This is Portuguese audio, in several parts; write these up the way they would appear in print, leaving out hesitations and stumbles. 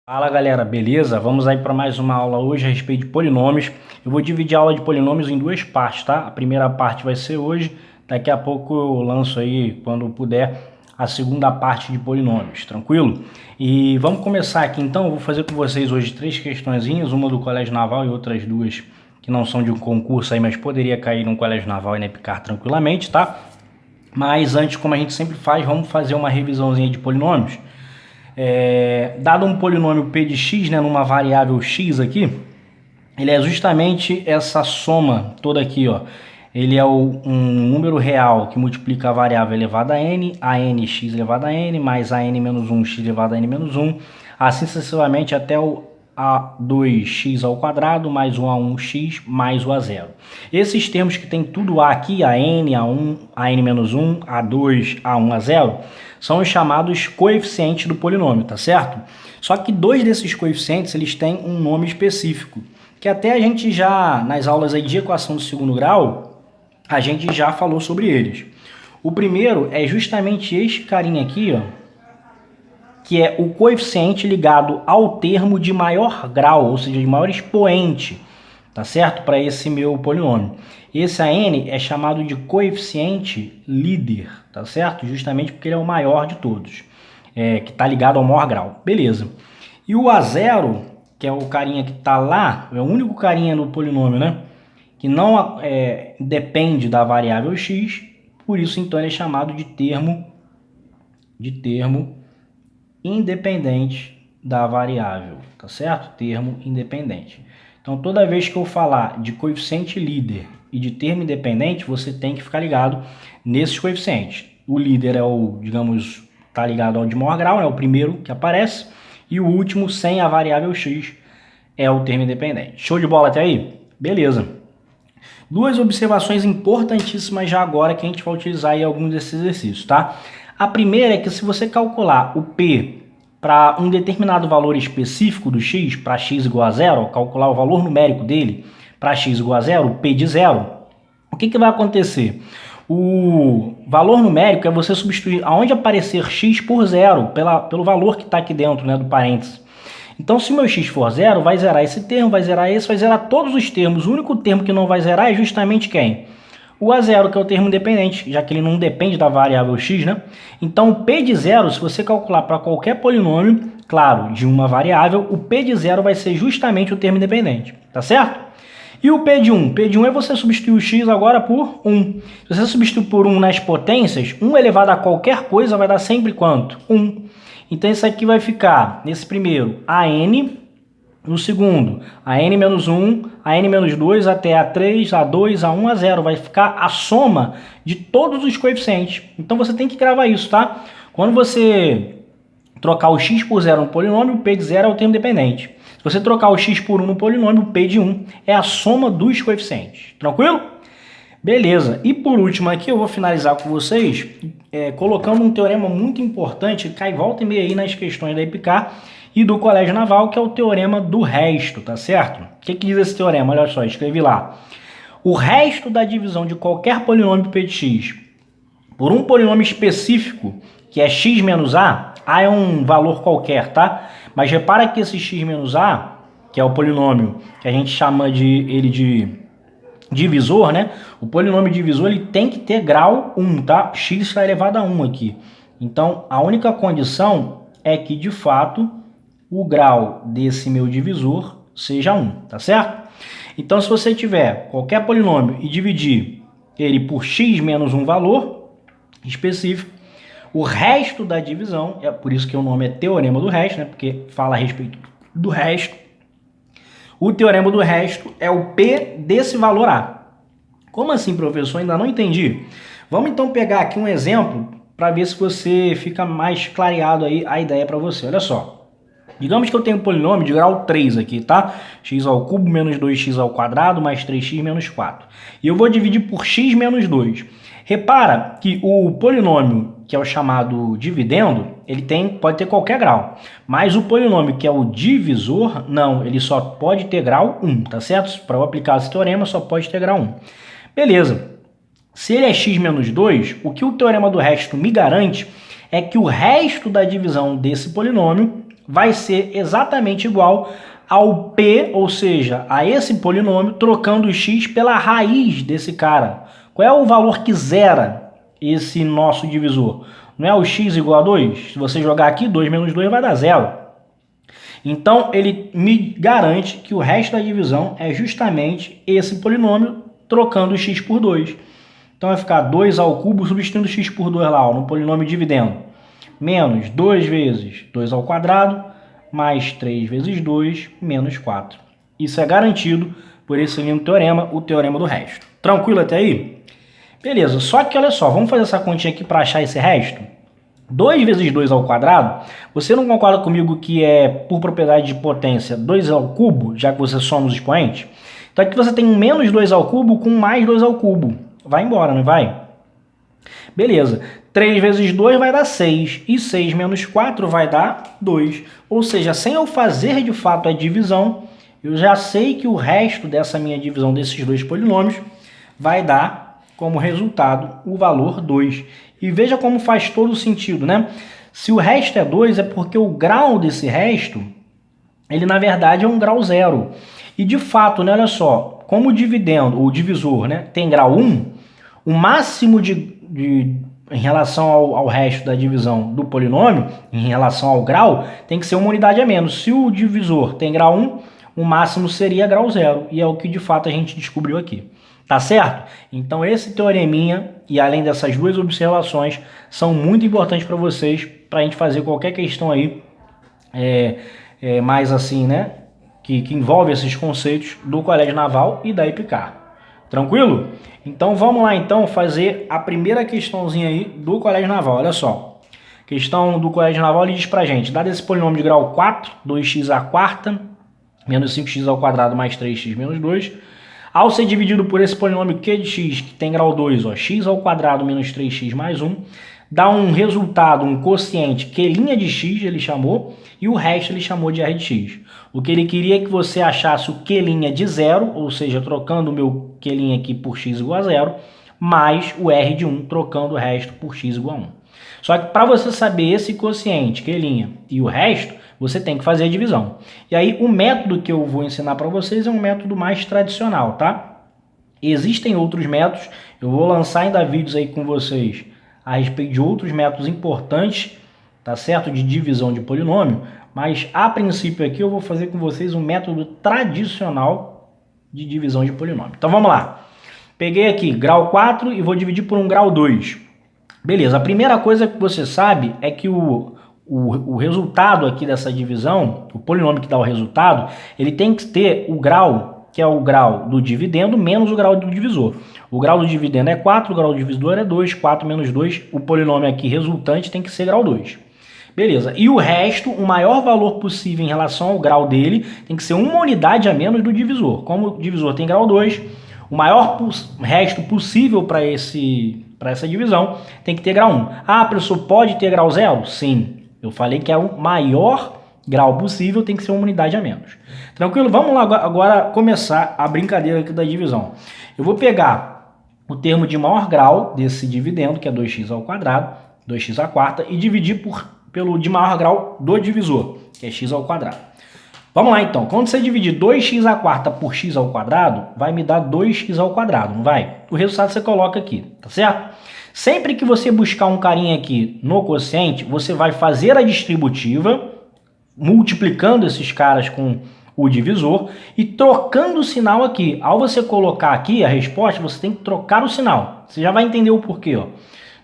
Fala galera, beleza? Vamos aí para mais uma aula hoje a respeito de polinômios. Eu vou dividir a aula de polinômios em duas partes, tá? A primeira parte vai ser hoje, daqui a pouco eu lanço aí, quando puder, a segunda parte de polinômios, tranquilo? E vamos começar aqui então, eu vou fazer com vocês hoje três questõezinhas, uma do Colégio Naval e outras duas que não são de um concurso aí, mas poderia cair no Colégio Naval e na EPICAR tranquilamente, tá? Mas antes, como a gente sempre faz, vamos fazer uma revisãozinha de polinômios. Dado um polinômio p de x, né, numa variável x aqui, ele é justamente essa soma toda aqui, ó. Ele é um número real que multiplica a variável elevada a n x elevado a n, mais a n menos 1, x elevado a n menos 1, assim sucessivamente até o a2x ao quadrado, mais o a1x, mais o a0. Esses termos que tem tudo a aqui, a n, a1, a n menos 1, a2, a1, a0, são os chamados coeficientes do polinômio, tá certo? Só que dois desses coeficientes, eles têm um nome específico, que até a gente já, nas aulas aí de equação do segundo grau, a gente já falou sobre eles. O primeiro é justamente este carinha aqui, ó, que é o coeficiente ligado ao termo de maior grau, ou seja, de maior expoente, tá certo? Para esse meu polinômio. Esse AN é chamado de coeficiente líder, tá certo? Justamente porque ele é o maior de todos, que está ligado ao maior grau. Beleza. E o A0, que é o carinha que está lá, é o único carinha no polinômio, né? Que não depende da variável x, por isso então ele é chamado de termo independente da variável, tá certo? Termo independente. Então, toda vez que eu falar de coeficiente líder e de termo independente, você tem que ficar ligado nesses coeficientes. O líder é o, digamos, tá ligado ao de maior grau, é o primeiro que aparece, e o último, sem a variável x, é o termo independente. Show de bola até aí? Beleza. Duas observações importantíssimas já agora que a gente vai utilizar em alguns desses exercícios, tá? A primeira é que se você calcular o P para um determinado valor específico do x, para x igual a zero, calcular o valor numérico dele para x igual a zero, o P de zero, o que vai acontecer? O valor numérico é você substituir aonde aparecer x por zero, pelo valor que está aqui dentro, né, do parênteses. Então, se o meu x for zero, vai zerar esse termo, vai zerar esse, vai zerar todos os termos. O único termo que não vai zerar é justamente quem? O A0, que é o termo independente, já que ele não depende da variável x, né? Então, o P de zero, se você calcular para qualquer polinômio, claro, de uma variável, o P de zero vai ser justamente o termo independente, tá certo? E o P de 1? P de 1 é você substituir o x agora por 1. Se você substituir por 1 nas potências, 1 elevado a qualquer coisa vai dar sempre quanto? 1. Então, isso aqui vai ficar, nesse primeiro, AN, no segundo, a n menos 1, a n menos 2, até a3, a2, a1, a0. Vai ficar a soma de todos os coeficientes. Então você tem que gravar isso, tá? Quando você trocar o x por 0 no polinômio, o p de 0 é o termo dependente. Se você trocar o x por 1 no polinômio, o p de 1 é a soma dos coeficientes. Tranquilo? Beleza. E por último aqui, eu vou finalizar com vocês colocando um teorema muito importante, que cai volta e meia aí nas questões da EPICAR e do Colégio Naval, que é o teorema do resto, tá certo? O que diz esse teorema? Olha só, escrevi lá. O resto da divisão de qualquer polinômio p de x por um polinômio específico, que é x menos a é um valor qualquer, tá? Mas repara que esse x menos a, que é o polinômio que a gente chama ele de divisor, né? O polinômio divisor ele tem que ter grau 1, tá? X está elevado a 1 aqui. Então, a única condição é que, de fato, o grau desse meu divisor seja 1, tá certo? Então, se você tiver qualquer polinômio e dividir ele por x menos um valor específico, o resto da divisão, é por isso que o nome é teorema do resto, né? Porque fala a respeito do resto. O teorema do resto é o P desse valor A. Como assim, professor? Ainda não entendi. Vamos então pegar aqui um exemplo para ver se você fica mais clareado aí a ideia para você. Olha só. Digamos que eu tenho um polinômio de grau 3 aqui, tá? X ao cubo menos 2x ao quadrado mais 3x menos 4. E eu vou dividir por x menos 2. Repara que o polinômio, que é o chamado dividendo, ele pode ter qualquer grau. Mas o polinômio, que é o divisor, não, ele só pode ter grau 1, tá certo? Para eu aplicar esse teorema, só pode ter grau 1. Beleza. Se ele é x menos 2, o que o teorema do resto me garante é que o resto da divisão desse polinômio vai ser exatamente igual ao p, ou seja, a esse polinômio, trocando o x pela raiz desse cara. Qual é o valor que zera esse nosso divisor? Não é o x igual a 2? Se você jogar aqui, 2 menos 2 vai dar 0. Então, ele me garante que o resto da divisão é justamente esse polinômio trocando o x por 2. Então, vai ficar 2 ao cubo substituindo x por 2 lá, ó, no polinômio dividendo. Menos 2 vezes 2 ao quadrado, mais 3 vezes 2, menos 4. Isso é garantido por esse lindo teorema, o teorema do resto. Tranquilo até aí? Beleza, só que olha só, vamos fazer essa continha aqui para achar esse resto? 2 vezes 2 ao quadrado, você não concorda comigo que é, por propriedade de potência, 2 ao cubo, já que você soma os expoentes? Então aqui você tem um menos 2 ao cubo com mais 2 ao cubo. Vai embora, não vai? Beleza. 3 vezes 2 vai dar 6. E 6 menos 4 vai dar 2. Ou seja, sem eu fazer de fato a divisão, eu já sei que o resto dessa minha divisão desses dois polinômios vai dar como resultado o valor 2. E veja como faz todo sentido, né? Se o resto é 2, é porque o grau desse resto, ele na verdade é um grau zero. E de fato, né, olha só, como o dividendo, o divisor, né, tem grau 1, o máximo em relação ao resto da divisão do polinômio, em relação ao grau, tem que ser uma unidade a menos. Se o divisor tem grau 1, o máximo seria grau 0. E é o que de fato a gente descobriu aqui. Tá certo? Então esse teoreminha, e além dessas duas observações, são muito importantes para vocês, para a gente fazer qualquer questão aí, mais assim, né? Que envolve esses conceitos do Colégio Naval e da EPICAR. Tranquilo? Então vamos lá então fazer a primeira questãozinha aí do Colégio Naval. Olha só. Questão do Colégio Naval, ele diz pra gente, dado esse polinômio de grau 4, 2x à quarta, menos 5x ao quadrado mais 3x menos 2, ao ser dividido por esse polinômio q de x, que tem grau 2, ó, x ao quadrado menos 3x mais 1, dá um resultado, um quociente q' de x, ele chamou, e o resto ele chamou de r de x. O que ele queria é que você achasse o q' de 0, ou seja, trocando o meu q' aqui por x igual a 0, mais o r de 1, trocando o resto por x igual a 1. Só que para você saber esse quociente, q' e o resto, você tem que fazer a divisão. E aí o método que eu vou ensinar para vocês é um método mais tradicional, tá? Existem outros métodos, eu vou lançar ainda vídeos aí com vocês a respeito de outros métodos importantes, tá certo? De divisão de polinômio, mas a princípio aqui eu vou fazer com vocês um método tradicional de divisão de polinômio. Então vamos lá. Peguei aqui grau 4 e vou dividir por um grau 2. Beleza, a primeira coisa que você sabe é que o resultado aqui dessa divisão, o polinômio que dá o resultado, ele tem que ter o grau, que é o grau do dividendo, menos o grau do divisor. O grau do dividendo é 4, o grau do divisor é 2, 4 menos 2, o polinômio aqui resultante tem que ser grau 2. Beleza, e o resto, o maior valor possível em relação ao grau dele, tem que ser uma unidade a menos do divisor. Como o divisor tem grau 2, o maior resto possível para essa divisão tem que ter grau 1. Ah, professor, pode ter grau 0? Sim. Eu falei que é o maior grau possível, tem que ser uma unidade a menos. Tranquilo? Vamos lá agora começar a brincadeira aqui da divisão. Eu vou pegar o termo de maior grau desse dividendo, que é 2x ao quadrado, 2x à quarta, e dividir pelo de maior grau do divisor, que é x ao quadrado. Vamos lá então. Quando você dividir 2x à quarta por x ao quadrado, vai me dar 2x ao quadrado, não vai? O resultado você coloca aqui, tá certo? Sempre que você buscar um carinha aqui no quociente, você vai fazer a distributiva, multiplicando esses caras com o divisor e trocando o sinal aqui. Ao você colocar aqui a resposta, você tem que trocar o sinal. Você já vai entender o porquê, ó.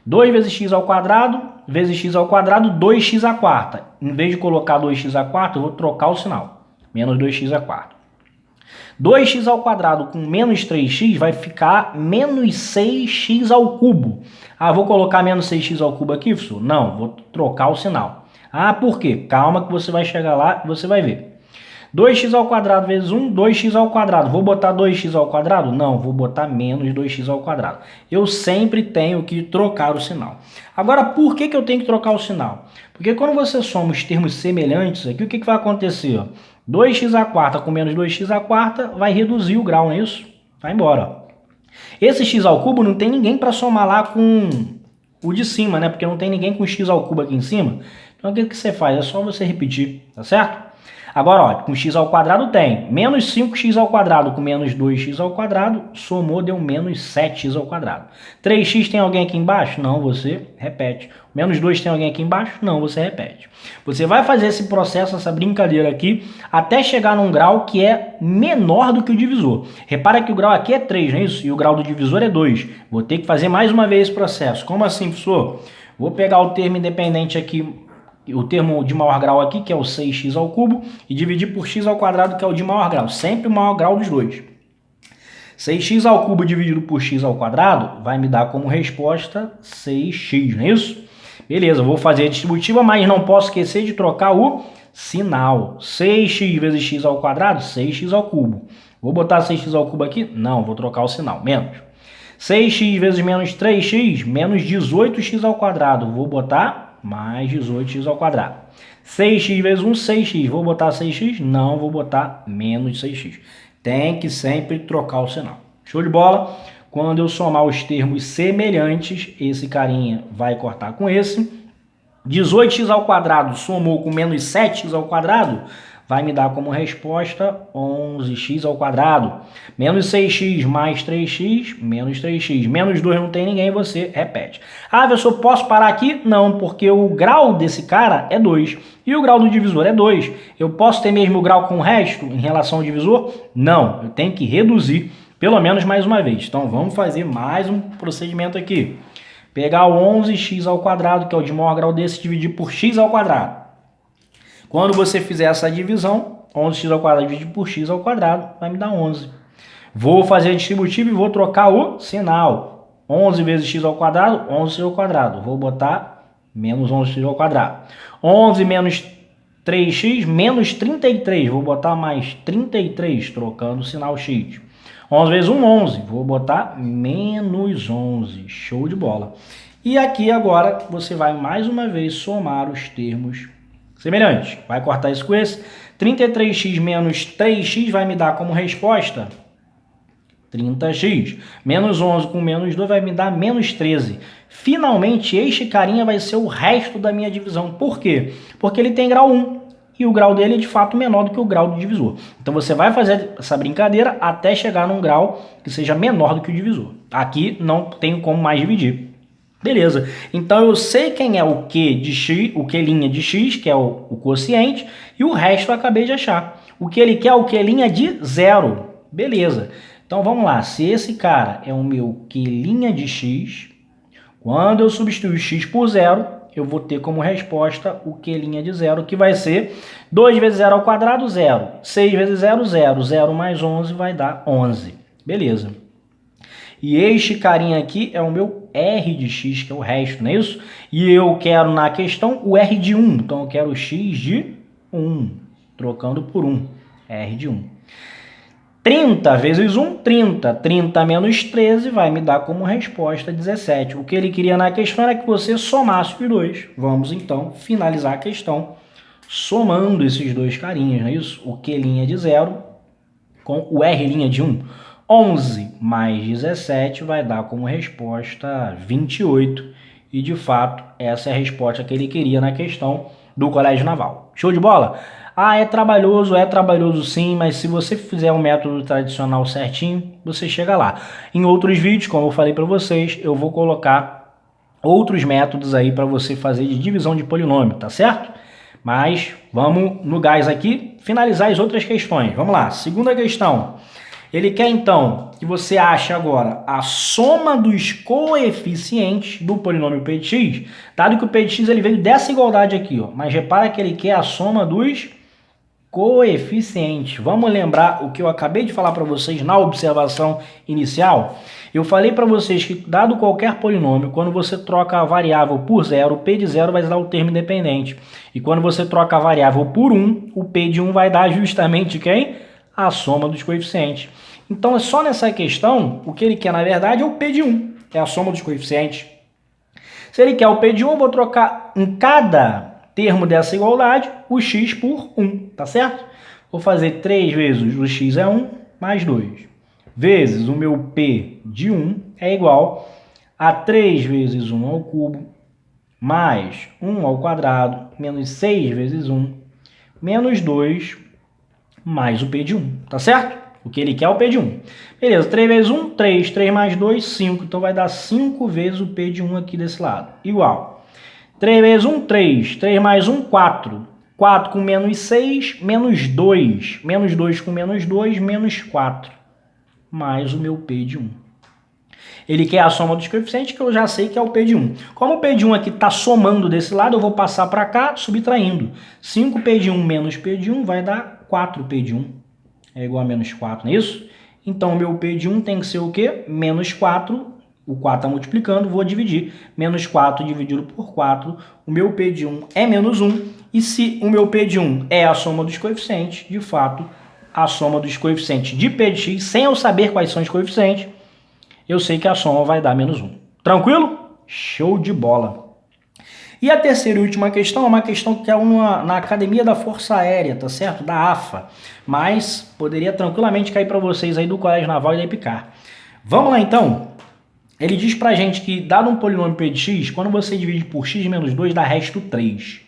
2 vezes x ao quadrado, vezes x ao quadrado, 2x à quarta. Em vez de colocar 2x à quarta, eu vou trocar o sinal. Menos 2x à quarta. 2x ao quadrado com menos 3x vai ficar menos 6x ao cubo. Ah, vou colocar menos 6x ao cubo aqui, professor? Não, vou trocar o sinal. Ah, por quê? Calma que você vai chegar lá e você vai ver. 2x ao quadrado vezes 1, 2x ao quadrado. Vou botar 2x ao quadrado? Não, vou botar menos 2x ao quadrado. Eu sempre tenho que trocar o sinal. Agora, por que eu tenho que trocar o sinal? Porque quando você soma os termos semelhantes aqui, o que vai acontecer? 2x à quarta com menos 2x à quarta vai reduzir o grau, não é isso? Vai embora. Esse x ao cubo não tem ninguém para somar lá com o de cima, né? Porque não tem ninguém com x ao cubo aqui em cima. Então o que você faz? É só você repetir, tá certo? Agora, ó, com x ao quadrado tem menos 5x ao quadrado com menos 2x ao quadrado, somou, deu menos 7x ao quadrado. 3x tem alguém aqui embaixo? Não, você repete. Menos 2 tem alguém aqui embaixo? Não, você repete. Você vai fazer esse processo, essa brincadeira aqui, até chegar num grau que é menor do que o divisor. Repara que o grau aqui é 3, não é isso? E o grau do divisor é 2. Vou ter que fazer mais uma vez esse processo. Como assim, professor? Vou pegar o termo independente aqui, o termo de maior grau aqui, que é o 6x ao cubo, e dividir por x ao quadrado, que é o de maior grau. Sempre o maior grau dos dois. 6x ao cubo dividido por x ao quadrado vai me dar como resposta 6x, não é isso? Beleza, vou fazer a distributiva, mas não posso esquecer de trocar o sinal. 6x vezes x ao quadrado, 6x ao cubo. Vou botar 6x ao cubo aqui? Não, vou trocar o sinal, menos. 6x vezes menos 3x, menos 18x ao quadrado. Vou botar mais 18x ao quadrado. 6x vezes 1, 6x. Vou botar 6x? Não, vou botar menos 6x. Tem que sempre trocar o sinal. Show de bola? Quando eu somar os termos semelhantes, esse carinha vai cortar com esse. 18x ao quadrado somou com menos 7x ao quadrado, vai me dar como resposta 11x ao quadrado. Menos 6x mais 3x, menos 3x. Menos 2 não tem ninguém, você repete. Ah, professor, posso parar aqui? Não, porque o grau desse cara é 2. E o grau do divisor é 2. Eu posso ter mesmo grau com o resto em relação ao divisor? Não, eu tenho que reduzir pelo menos mais uma vez. Então vamos fazer mais um procedimento aqui. Pegar o 11x ao quadrado, que é o de maior grau desse, dividir por x ao quadrado. Quando você fizer essa divisão, 11x ao quadrado dividido por x ao quadrado, vai me dar 11. Vou fazer a distributiva e vou trocar o sinal. 11 vezes x ao quadrado, 11x ao quadrado. Vou botar menos 11x ao quadrado. 11 menos 3x, menos 33. Vou botar mais 33, trocando o sinal x. 11 vezes 1, 11. Vou botar menos 11. Show de bola. E aqui agora você vai mais uma vez somar os termos semelhantes. Vai cortar isso com esse. 33x menos 3x vai me dar como resposta 30x. Menos 11 com menos 2 vai me dar menos 13. Finalmente, este carinha vai ser o resto da minha divisão. Por quê? Porque ele tem grau 1. E o grau dele é de fato menor do que o grau do divisor. Então você vai fazer essa brincadeira até chegar num grau que seja menor do que o divisor. Aqui não tenho como mais dividir. Beleza. Então eu sei quem é o Q de x, o Q' de x, que é o quociente, e o resto eu acabei de achar. O que ele quer é o Q' de 0. Beleza. Então vamos lá. Se esse cara é o meu Q' de x, quando eu substituir x por 0, eu vou ter como resposta o Q' de 0, que vai ser 2 vezes 0 ao quadrado, 0. 6 vezes 0, 0. 0 mais 11 vai dar 11. Beleza. E este carinha aqui é o meu R de x, que é o resto, não é isso? E eu quero na questão o R de 1. Então eu quero o x de 1, trocando por 1. R de 1. 30 vezes 1, 30. 30 menos 13 vai me dar como resposta 17. O que ele queria na questão era que você somasse os dois. Vamos, então, finalizar a questão somando esses dois carinhas, não é isso? O Q' de 0 com o R' de 1. 11 mais 17 vai dar como resposta 28. E, de fato, essa é a resposta que ele queria na questão do Colégio Naval. Show de bola? Ah, é trabalhoso sim, mas se você fizer um método tradicional certinho, você chega lá. Em outros vídeos, como eu falei para vocês, eu vou colocar outros métodos aí para você fazer de divisão de polinômio, tá certo? Mas vamos no gás aqui, finalizar as outras questões. Vamos lá, segunda questão. Ele quer então que você ache agora a soma dos coeficientes do polinômio p de x, dado que o p de x ele veio dessa igualdade aqui, ó. Mas repara que ele quer a soma dos coeficientes. Vamos lembrar o que eu acabei de falar para vocês na observação inicial? Eu falei para vocês que, dado qualquer polinômio, quando você troca a variável por 0, o p de 0 vai dar o termo independente. E quando você troca a variável por 1, o p de 1 vai dar justamente quem? A soma dos coeficientes. Então, é só nessa questão, o que ele quer, na verdade, é o p de 1. É a soma dos coeficientes. Se ele quer o p de 1, eu vou trocar em cada termo dessa igualdade o x por 1, tá certo? Vou fazer 3 vezes o x é 1, mais 2. Vezes o meu p de 1 é igual a 3 vezes 1 ao cubo, mais 1 ao quadrado, menos 6 vezes 1, menos 2, mais o P de 1, tá certo? O que ele quer é o P de 1. Beleza, 3 vezes 1, 3, 3 mais 2, 5. Então vai dar 5 vezes o P de 1 aqui desse lado. Igual. 3 vezes 1, 3. 3 mais 1, 4. 4 com menos 6, menos 2. Menos 2 com menos 2, menos 4. Mais o meu P de 1. Ele quer a soma dos coeficientes, que eu já sei que é o P de 1. Como o P de 1 aqui está somando desse lado, eu vou passar para cá, subtraindo. 5P de 1 menos P de 1 vai dar 4P de 1. É igual a menos 4, não é isso? Então, o meu P de 1 tem que ser o quê? Menos 4. O 4 está multiplicando, vou dividir. Menos 4 dividido por 4. O meu P de 1 é menos 1. E se o meu P de 1 é a soma dos coeficientes, de fato, a soma dos coeficientes de P de x, sem eu saber quais são os coeficientes, eu sei que a soma vai dar menos 1. Tranquilo? Show de bola! E a terceira e última questão é uma questão que é na Academia da Força Aérea, tá certo? Da AFA. Mas poderia tranquilamente cair para vocês aí do Colégio Naval e da EPICAR. Vamos lá então? Ele diz pra gente que, dado um polinômio P de x, quando você divide por x menos 2, dá resto 3.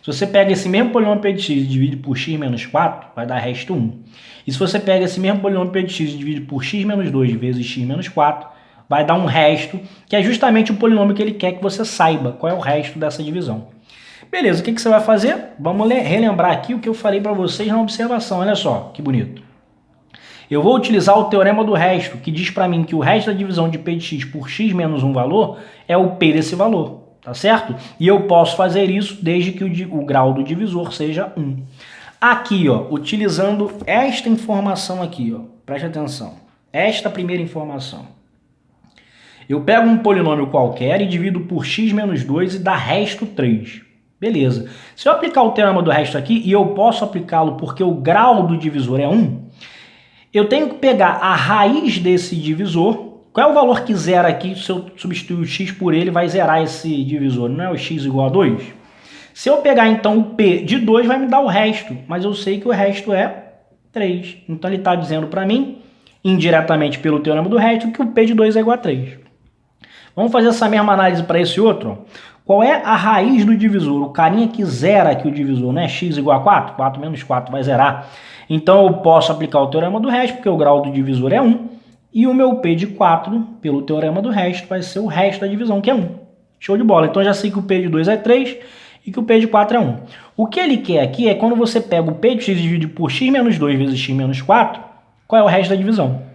Se você pega esse mesmo polinômio P de x e divide por x menos 4, vai dar resto 1. E se você pega esse mesmo polinômio P de x e divide por x menos 2 vezes x menos 4, vai dar um resto, que é justamente o polinômio que ele quer que você saiba qual é o resto dessa divisão. Beleza, o que você vai fazer? Vamos relembrar aqui o que eu falei para vocês na observação. Olha só, que bonito. Eu vou utilizar o teorema do resto, que diz para mim que o resto da divisão de P de x por x menos um valor é o P desse valor, tá certo? E eu posso fazer isso desde que o grau do divisor seja 1. Aqui, ó, utilizando esta informação aqui, ó, preste atenção, esta primeira informação. Eu pego um polinômio qualquer e divido por x menos 2 e dá resto 3. Beleza. Se eu aplicar o teorema do resto aqui, e eu posso aplicá-lo porque o grau do divisor é 1, eu tenho que pegar a raiz desse divisor. Qual é o valor que zera aqui? Se eu substituir o x por ele, vai zerar esse divisor. Não é o x igual a 2? Se eu pegar então o P de 2, vai me dar o resto. Mas eu sei que o resto é 3. Então ele está dizendo para mim, indiretamente pelo teorema do resto, que o P de 2 é igual a 3. Vamos fazer essa mesma análise para esse outro. Qual é a raiz do divisor? O carinha que zera aqui o divisor, né? X igual a 4? 4 menos 4 vai zerar. Então eu posso aplicar o teorema do resto, porque o grau do divisor é 1. E o meu P de 4, pelo teorema do resto, vai ser o resto da divisão, que é 1. Show de bola. Então eu já sei que o P de 2 é 3 e que o P de 4 é 1. O que ele quer aqui é quando você pega o P de x e divide por x menos 2 vezes x menos 4, qual é o resto da divisão?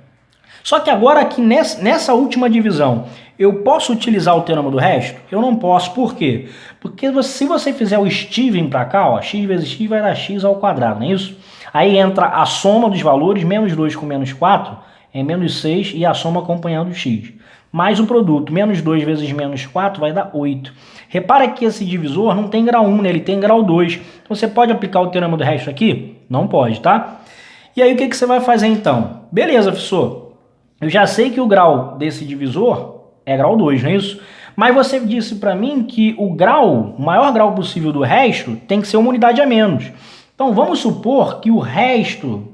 Só que agora aqui nessa última divisão, eu posso utilizar o teorema do resto? Eu não posso, por quê? Porque se você fizer o Steven para cá, ó, x vezes x vai dar x ao quadrado, não é isso? Aí entra a soma dos valores, menos 2 com menos 4 é menos 6 e a soma acompanhando o x. Mais o produto, menos 2 vezes menos 4 vai dar 8. Repara que esse divisor não tem grau 1, né? Ele tem grau 2. Então você pode aplicar o teorema do resto aqui? Não pode, tá? E aí o que você vai fazer então? Beleza, professor. Eu já sei que o grau desse divisor é grau 2, não é isso? Mas você disse para mim que o maior grau possível do resto tem que ser uma unidade a menos. Então vamos supor que o resto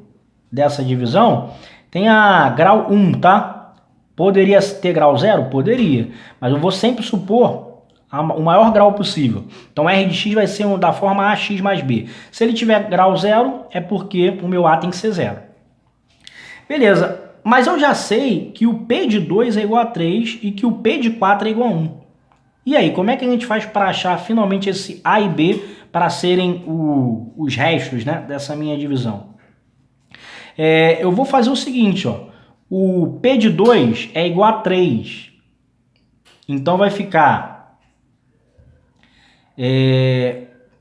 dessa divisão tenha grau 1, tá? Poderia ter grau 0? Poderia. Mas eu vou sempre supor o maior grau possível. Então R de x vai ser da forma AX mais B. Se ele tiver grau 0, é porque o meu A tem que ser 0. Beleza. Mas eu já sei que o P de 2 é igual a 3 e que o P de 4 é igual a 1. E aí, como é que a gente faz para achar finalmente esse A e B para serem os restos, né, dessa minha divisão? Eu vou fazer o seguinte, ó. O P de 2 é igual a 3. Então vai ficar...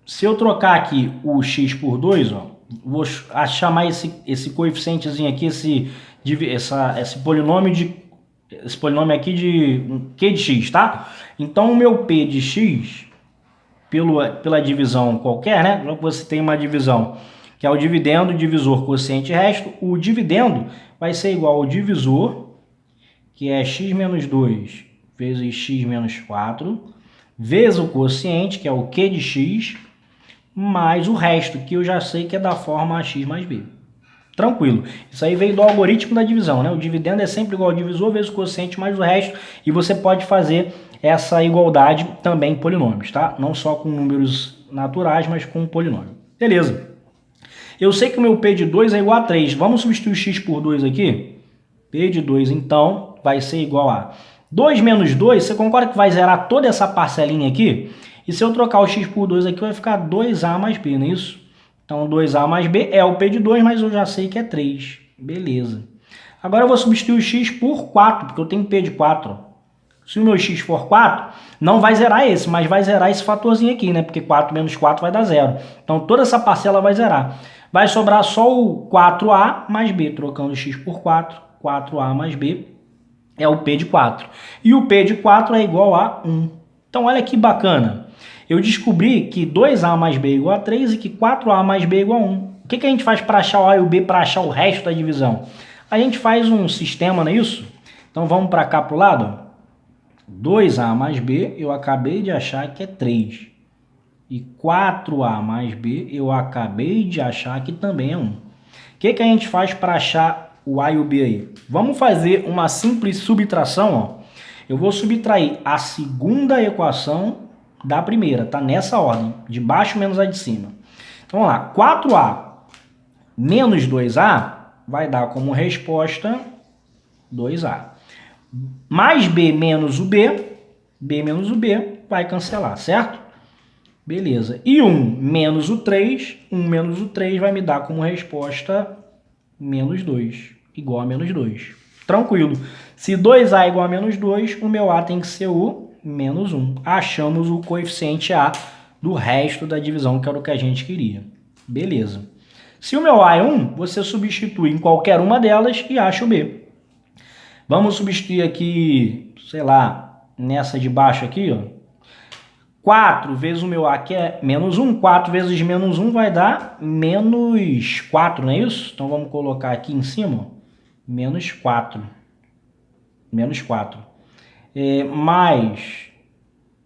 se eu trocar aqui o x por 2, ó, vou chamar esse coeficientezinho aqui, esse polinômio aqui de Q de x, tá? Então o meu P de x, pela divisão qualquer, né? Já que você tem uma divisão que é o dividendo, divisor, quociente e resto, o dividendo vai ser igual ao divisor, que é x menos 2 vezes x menos 4, vezes o quociente, que é o Q de x, mais o resto, que eu já sei que é da forma AX mais B. Tranquilo. Isso aí veio do algoritmo da divisão, né? O dividendo é sempre igual ao divisor vezes o quociente mais o resto, e você pode fazer essa igualdade também em polinômios, tá? Não só com números naturais, mas com um polinômio. Beleza. Eu sei que o meu P de 2 é igual a 3. Vamos substituir x por 2 aqui? P de 2, então, vai ser igual a 2 menos 2. Você concorda que vai zerar toda essa parcelinha aqui? E se eu trocar o x por 2 aqui, vai ficar 2a mais b, não é isso? Então, 2a mais b é o P de 2, mas eu já sei que é 3. Beleza. Agora eu vou substituir o x por 4, porque eu tenho P de 4. Se o meu x for 4, não vai zerar esse, mas vai zerar esse fatorzinho aqui, né? Porque 4 menos 4 vai dar 0. Então, toda essa parcela vai zerar. Vai sobrar só o 4a mais b, trocando x por 4. 4a mais b é o P de 4. E o P de 4 é igual a 1. Então, olha que bacana. Eu descobri que 2a mais b é igual a 3 e que 4a mais b é igual a 1. O que a gente faz para achar o a e o b, para achar o resto da divisão? A gente faz um sistema, não é isso? Então, vamos para cá para o lado. 2a mais b, eu acabei de achar que é 3. E 4a mais b, eu acabei de achar que também é 1. O que a gente faz para achar o a e o b aí? Vamos fazer uma simples subtração, ó. Eu vou subtrair a segunda equação da primeira, tá? Nessa ordem, de baixo menos a de cima. Então, vamos lá. 4a menos 2a vai dar como resposta 2a. Mais b menos o b menos o b vai cancelar, certo? Beleza. E 1 menos o 3, 1 menos o 3 vai me dar como resposta menos 2, igual a menos 2. Tranquilo. Se 2a é igual a menos 2, o meu a tem que ser o menos 1. Achamos o coeficiente a do resto da divisão, que era o que a gente queria. Beleza. Se o meu a é 1, você substitui em qualquer uma delas e acha o b. Vamos substituir aqui, sei lá, nessa de baixo aqui, ó. 4 vezes o meu a, que é menos 1. 4 vezes menos 1 vai dar menos 4, não é isso? Então, vamos colocar aqui em cima, ó, menos 4. Menos 4. Mais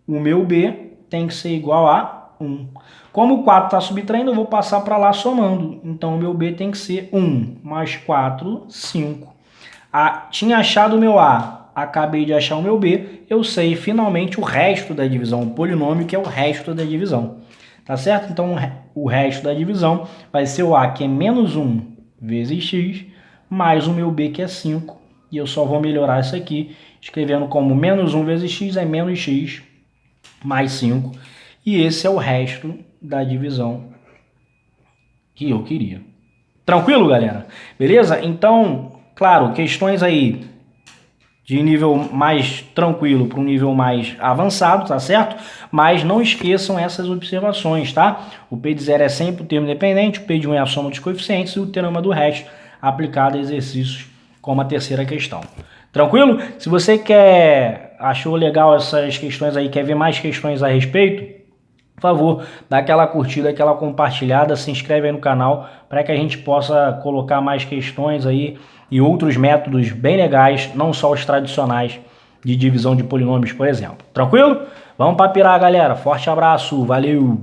o meu b tem que ser igual a 1. Como o 4 está subtraindo, eu vou passar para lá somando. Então, o meu b tem que ser 1 mais 4, 5. Tinha achado o meu a, acabei de achar o meu b, eu sei finalmente o resto da divisão, o polinômio que é o resto da divisão. Tá certo? Então, o resto da divisão vai ser o a, que é menos 1 vezes x, mais o meu b, que é 5. E eu só vou melhorar isso aqui, escrevendo como menos 1 vezes x é menos x mais 5. E esse é o resto da divisão que eu queria. Tranquilo, galera? Beleza? Então, claro, questões aí de nível mais tranquilo para um nível mais avançado, tá certo? Mas não esqueçam essas observações, tá? O P de 0 é sempre o termo independente, o P de 1 é a soma dos coeficientes e o teorema do resto aplicado a exercícios como a terceira questão. Tranquilo? Se você achou legal essas questões aí, quer ver mais questões a respeito, por favor, dá aquela curtida, aquela compartilhada, se inscreve aí no canal para que a gente possa colocar mais questões aí e outros métodos bem legais, não só os tradicionais de divisão de polinômios, por exemplo. Tranquilo? Vamos para pirar, galera. Forte abraço, valeu!